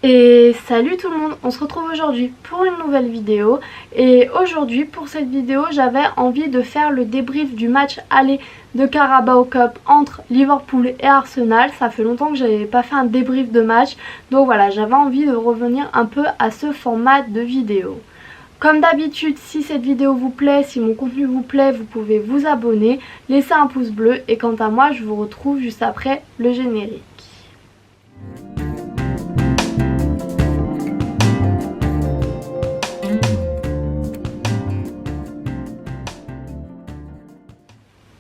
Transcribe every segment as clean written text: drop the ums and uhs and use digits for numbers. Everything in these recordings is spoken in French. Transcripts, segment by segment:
Et salut tout le monde, on se retrouve aujourd'hui pour une nouvelle vidéo. Et aujourd'hui pour cette vidéo j'avais envie de faire le débrief du match aller de Carabao Cup entre Liverpool et Arsenal. Ça fait longtemps que j'avais pas fait un débrief de match, donc voilà, j'avais envie de revenir un peu à ce format de vidéo. Comme d'habitude, si cette vidéo vous plaît, si mon contenu vous plaît, vous pouvez vous abonner, laisser un pouce bleu et quant à moi je vous retrouve juste après le générique.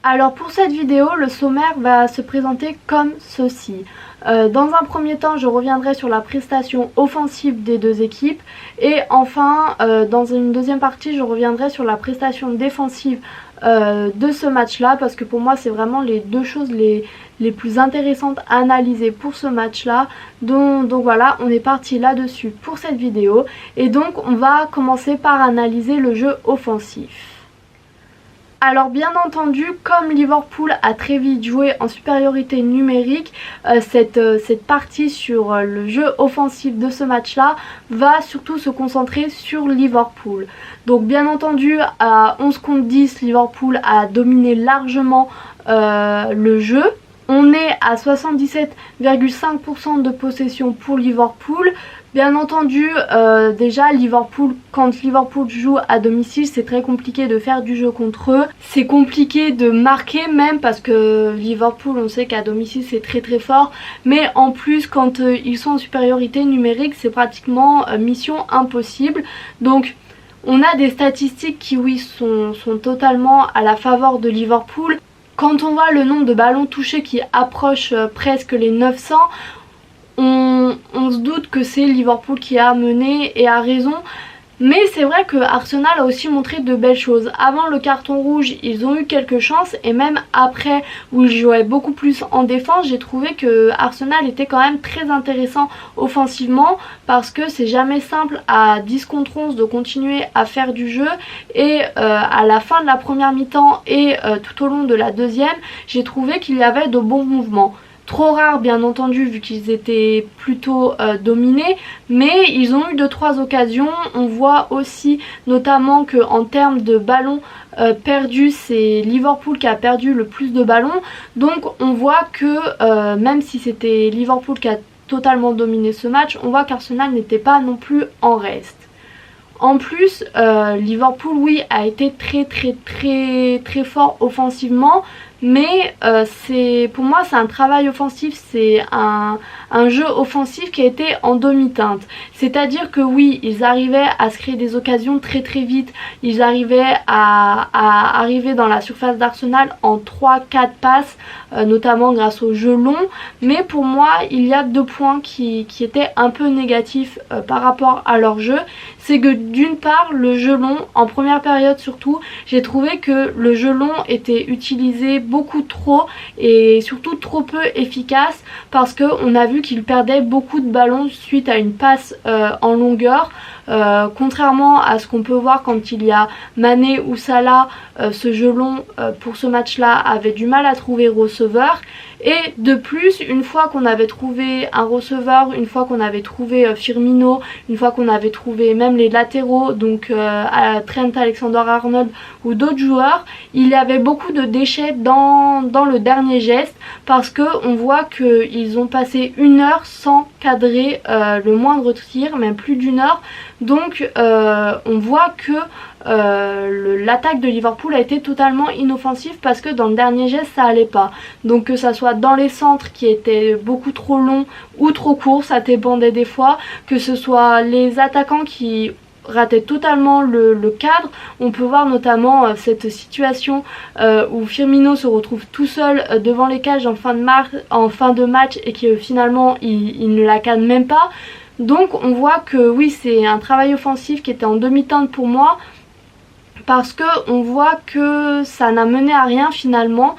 Alors pour cette vidéo, le sommaire va se présenter comme ceci. Dans un premier temps, je reviendrai sur la prestation offensive des deux équipes. Et enfin, dans une deuxième partie, je reviendrai sur la prestation défensive de ce match-là. Parce que pour moi, c'est vraiment les deux choses les plus intéressantes à analyser pour ce match-là. Donc voilà, on est parti là-dessus pour cette vidéo. Et donc, on va commencer par analyser le jeu offensif. Alors bien entendu, comme Liverpool a très vite joué en supériorité numérique, cette partie sur le jeu offensif de ce match-là va surtout se concentrer sur Liverpool. Donc bien entendu, à 11 contre 10, Liverpool a dominé largement le jeu. On est à 77,5% de possession pour Liverpool. Bien entendu, déjà quand Liverpool joue à domicile, c'est très compliqué de faire du jeu contre eux. C'est compliqué de marquer même parce que Liverpool, on sait qu'à domicile c'est très très fort. Mais en plus, quand ils sont en supériorité numérique, c'est pratiquement mission impossible. Donc on a des statistiques qui oui sont totalement à la faveur de Liverpool. Quand on voit le nombre de ballons touchés qui approche presque les 900, on se doute que c'est Liverpool qui a mené et a raison. Mais c'est vrai que Arsenal a aussi montré de belles choses. Avant le carton rouge, ils ont eu quelques chances et même après où ils jouaient beaucoup plus en défense, j'ai trouvé que Arsenal était quand même très intéressant offensivement parce que c'est jamais simple à 10 contre 11 de continuer à faire du jeu et à la fin de la première mi-temps et tout au long de la deuxième, j'ai trouvé qu'il y avait de bons mouvements. Trop rare bien entendu vu qu'ils étaient plutôt dominés, mais ils ont eu 2-3 occasions. On voit aussi notamment qu'en termes de ballons perdus, c'est Liverpool qui a perdu le plus de ballons. Donc on voit que même si c'était Liverpool qui a totalement dominé ce match, on voit qu'Arsenal n'était pas non plus en reste. En plus, Liverpool, oui, a été très fort offensivement, mais pour moi c'est un travail offensif, c'est un jeu offensif qui a été en demi-teinte. C'est-à-dire que oui, ils arrivaient à se créer des occasions très vite, ils arrivaient à arriver dans la surface d'Arsenal en 3-4 passes, notamment grâce au jeu long, mais pour moi il y a 2 points qui étaient un peu négatifs par rapport à leur jeu. C'est que d'une part, le jeu long, en première période surtout, j'ai trouvé que le jeu long était utilisé beaucoup trop et surtout trop peu efficace parce qu'on a vu qu'il perdait beaucoup de ballons suite à une passe en longueur. Contrairement à ce qu'on peut voir quand il y a Mané ou Salah, ce jeu long pour ce match-là avait du mal à trouver receveur. Et de plus, une fois qu'on avait trouvé un receveur, une fois qu'on avait trouvé Firmino, une fois qu'on avait trouvé même les latéraux, donc Trent Alexander-Arnold ou d'autres joueurs, il y avait beaucoup de déchets dans le dernier geste parce qu'on voit qu'ils ont passé 1 heure sans cadrer le moindre tir, même plus d'1 heure. Donc on voit que l'attaque de Liverpool a été totalement inoffensive parce que dans le dernier geste ça allait pas. Donc que ça soit dans les centres qui étaient beaucoup trop longs ou trop courts, ça dépendait des fois, que ce soit les attaquants qui rataient totalement le cadre. On peut voir notamment cette situation où Firmino se retrouve tout seul devant les cages en fin de match et que finalement il ne la cadre même pas. Donc on voit que oui, c'est un travail offensif qui était en demi-teinte pour moi parce que on voit que ça n'a mené à rien finalement.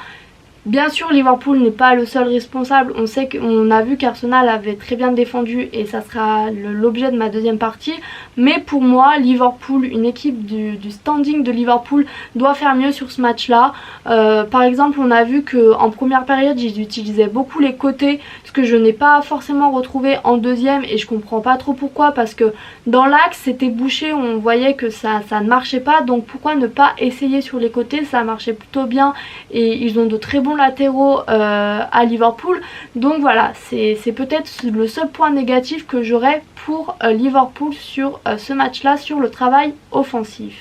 Bien sûr, Liverpool n'est pas le seul responsable. On a vu qu'Arsenal avait très bien défendu et ça sera l'objet de ma deuxième partie. Mais pour moi, Liverpool, une équipe du standing de Liverpool doit faire mieux sur ce match-là. Par exemple, on a vu qu'en première période, ils utilisaient beaucoup les côtés, ce que je n'ai pas forcément retrouvé en deuxième et je comprends pas trop pourquoi, parce que dans l'axe, c'était bouché, on voyait que ça ne marchait pas. Donc pourquoi ne pas essayer sur les côtés? Ça marchait plutôt bien et ils ont de très bons latéraux à Liverpool. Donc voilà, c'est peut-être le seul point négatif que j'aurais pour Liverpool sur ce match-là, sur le travail offensif.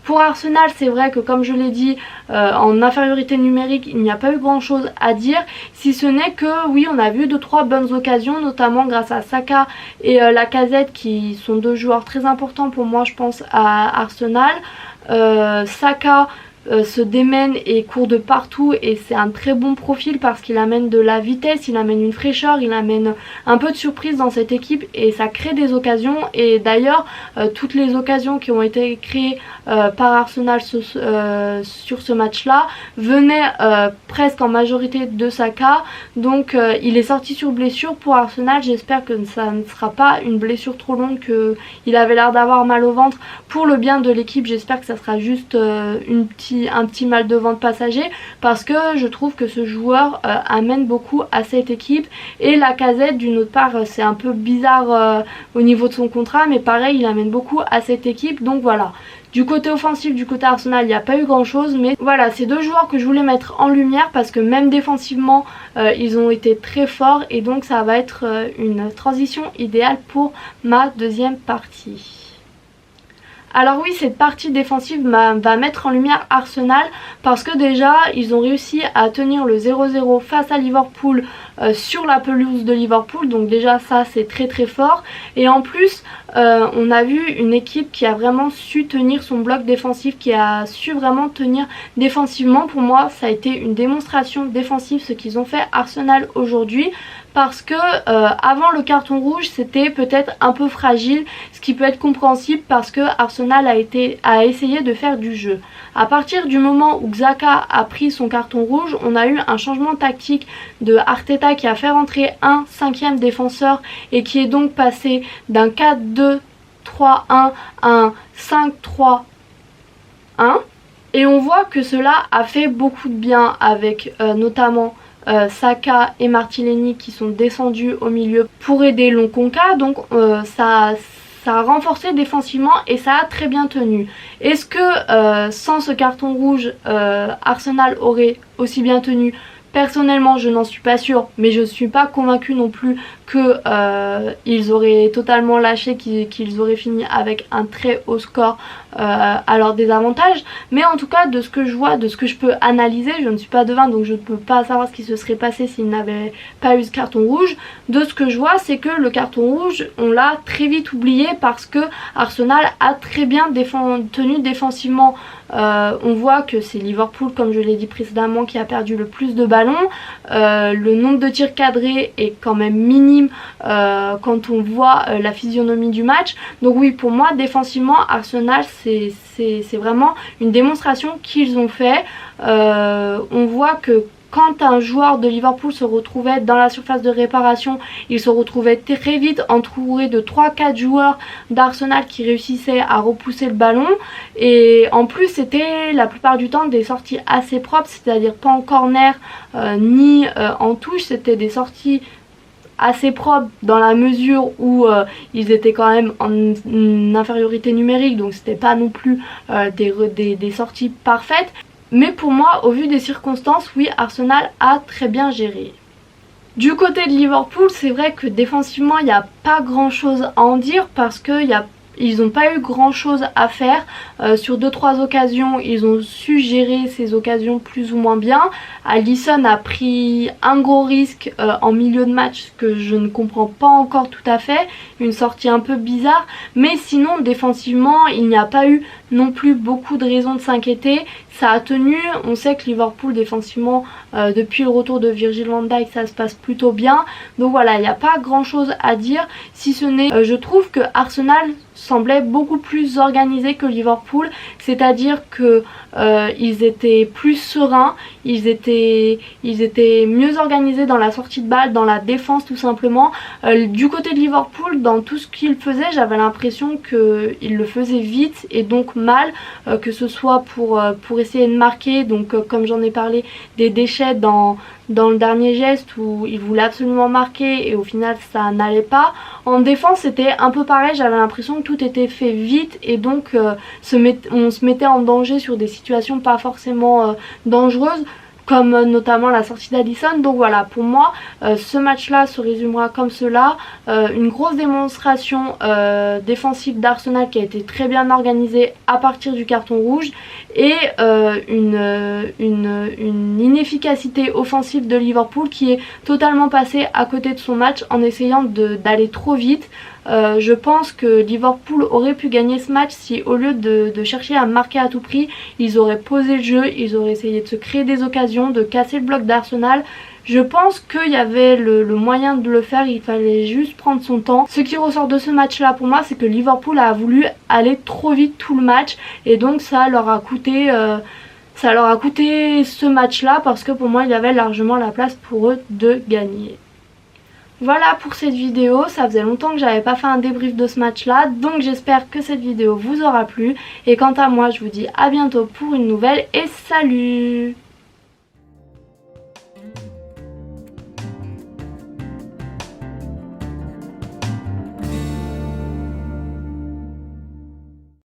Pour Arsenal, c'est vrai que comme je l'ai dit, en infériorité numérique, il n'y a pas eu grand chose à dire, si ce n'est que oui, on a vu 2-3 bonnes occasions, notamment grâce à Saka et Lacazette, qui sont deux joueurs très importants pour moi, je pense, à Arsenal. Saka se démène et court de partout et c'est un très bon profil parce qu'il amène de la vitesse, il amène une fraîcheur, il amène un peu de surprise dans cette équipe et ça crée des occasions. Et d'ailleurs toutes les occasions qui ont été créées par Arsenal sur ce match là venaient presque en majorité de Saka. Donc il est sorti sur blessure pour Arsenal. J'espère que ça ne sera pas une blessure trop longue, qu'il avait l'air d'avoir mal au ventre. Pour le bien de l'équipe, j'espère que ça sera juste un petit mal de ventre passager, parce que je trouve que ce joueur amène beaucoup à cette équipe. Et Lacazette, d'une autre part, c'est un peu bizarre au niveau de son contrat, mais pareil, il amène beaucoup à cette équipe. Donc voilà, du côté offensif, du côté Arsenal, il n'y a pas eu grand chose, mais voilà, c'est deux joueurs que je voulais mettre en lumière parce que même défensivement, ils ont été très forts et donc ça va être une transition idéale pour ma deuxième partie. Alors oui, cette partie défensive va mettre en lumière Arsenal parce que déjà ils ont réussi à tenir le 0-0 face à Liverpool sur la pelouse de Liverpool, donc déjà ça c'est très très fort. Et en plus on a vu une équipe qui a vraiment su tenir son bloc défensif, qui a su vraiment tenir défensivement. Pour moi ça a été une démonstration défensive ce qu'ils ont fait Arsenal aujourd'hui, parce que avant le carton rouge c'était peut-être un peu fragile, ce qui peut être compréhensible parce que Arsenal a essayé de faire du jeu. À partir du moment où Xhaka a pris son carton rouge, on a eu un changement tactique de Arteta qui a fait rentrer un 5e défenseur et qui est donc passé d'un 4-2-3-1 à un 5-3-1. Et on voit que cela a fait beaucoup de bien avec notamment Saka et Martinelli qui sont descendus au milieu pour aider Lokonga. Donc ça a renforcé défensivement et ça a très bien tenu. Est-ce que sans ce carton rouge Arsenal aurait aussi bien tenu? Personnellement je n'en suis pas sûre, mais je ne suis pas convaincue non plus qu'ils auraient totalement lâché, qu'ils auraient fini avec un très haut score à leur désavantage. Mais en tout cas, de ce que je vois, de ce que je peux analyser, je ne suis pas devin donc je ne peux pas savoir ce qui se serait passé s'ils n'avaient pas eu ce carton rouge. De ce que je vois, c'est que le carton rouge, on l'a très vite oublié parce que Arsenal a très bien tenu défensivement. On voit que c'est Liverpool, comme je l'ai dit précédemment, qui a perdu le plus de ballons. Le nombre de tirs cadrés est quand même minime quand on voit la physionomie du match. Donc oui, pour moi défensivement Arsenal c'est vraiment une démonstration qu'ils ont fait. On voit que quand un joueur de Liverpool se retrouvait dans la surface de réparation, il se retrouvait très vite entouré de 3-4 joueurs d'Arsenal qui réussissaient à repousser le ballon. Et en plus c'était la plupart du temps des sorties assez propres, c'est-à-dire pas en corner ni en touche, c'était des sorties assez propres dans la mesure où ils étaient quand même en infériorité numérique, donc c'était pas non plus des sorties parfaites. Mais pour moi, au vu des circonstances, oui, Arsenal a très bien géré. Du côté de Liverpool, c'est vrai que défensivement, il n'y a pas grand chose à en dire parce qu'ils n'ont pas eu grand chose à faire. Sur 2-3 occasions, ils ont su gérer ces occasions plus ou moins bien. Alisson a pris un gros risque en milieu de match que je ne comprends pas encore tout à fait. Une sortie un peu bizarre. Mais sinon, défensivement, il n'y a pas eu non plus beaucoup de raisons de s'inquiéter. Ça a tenu, on sait que Liverpool défensivement depuis le retour de Virgil van Dijk ça se passe plutôt bien. Donc voilà, il n'y a pas grand chose à dire si ce n'est je trouve que Arsenal semblait beaucoup plus organisé que Liverpool, c'est-à-dire que ils étaient plus sereins, ils étaient mieux organisés dans la sortie de balle, dans la défense tout simplement. Du côté de Liverpool, dans tout ce qu'ils faisaient, j'avais l'impression qu'ils le faisaient vite et donc mal, que ce soit pour essayer de marquer, donc comme j'en ai parlé, des déchets dans le dernier geste où il voulait absolument marquer et au final ça n'allait pas. En défense c'était un peu pareil, j'avais l'impression que tout était fait vite et donc on se mettait en danger sur des situations pas forcément dangereuses, comme notamment la sortie d'Alisson. Donc voilà, pour moi ce match là se résumera comme cela, une grosse démonstration défensive d'Arsenal qui a été très bien organisée à partir du carton rouge et une inefficacité offensive de Liverpool qui est totalement passée à côté de son match en essayant d'aller trop vite. Je pense que Liverpool aurait pu gagner ce match si au lieu de chercher à marquer à tout prix, ils auraient posé le jeu, ils auraient essayé de se créer des occasions, de casser le bloc d'Arsenal. Je pense qu'il y avait le moyen de le faire, il fallait juste prendre son temps. Ce qui ressort de ce match là pour moi, c'est que Liverpool a voulu aller trop vite tout le match et donc ça leur a coûté ce match là parce que pour moi il y avait largement la place pour eux de gagner. Voilà pour cette vidéo, ça faisait longtemps que j'avais pas fait un débrief de ce match là, donc j'espère que cette vidéo vous aura plu. Et quant à moi, je vous dis à bientôt pour une nouvelle et salut!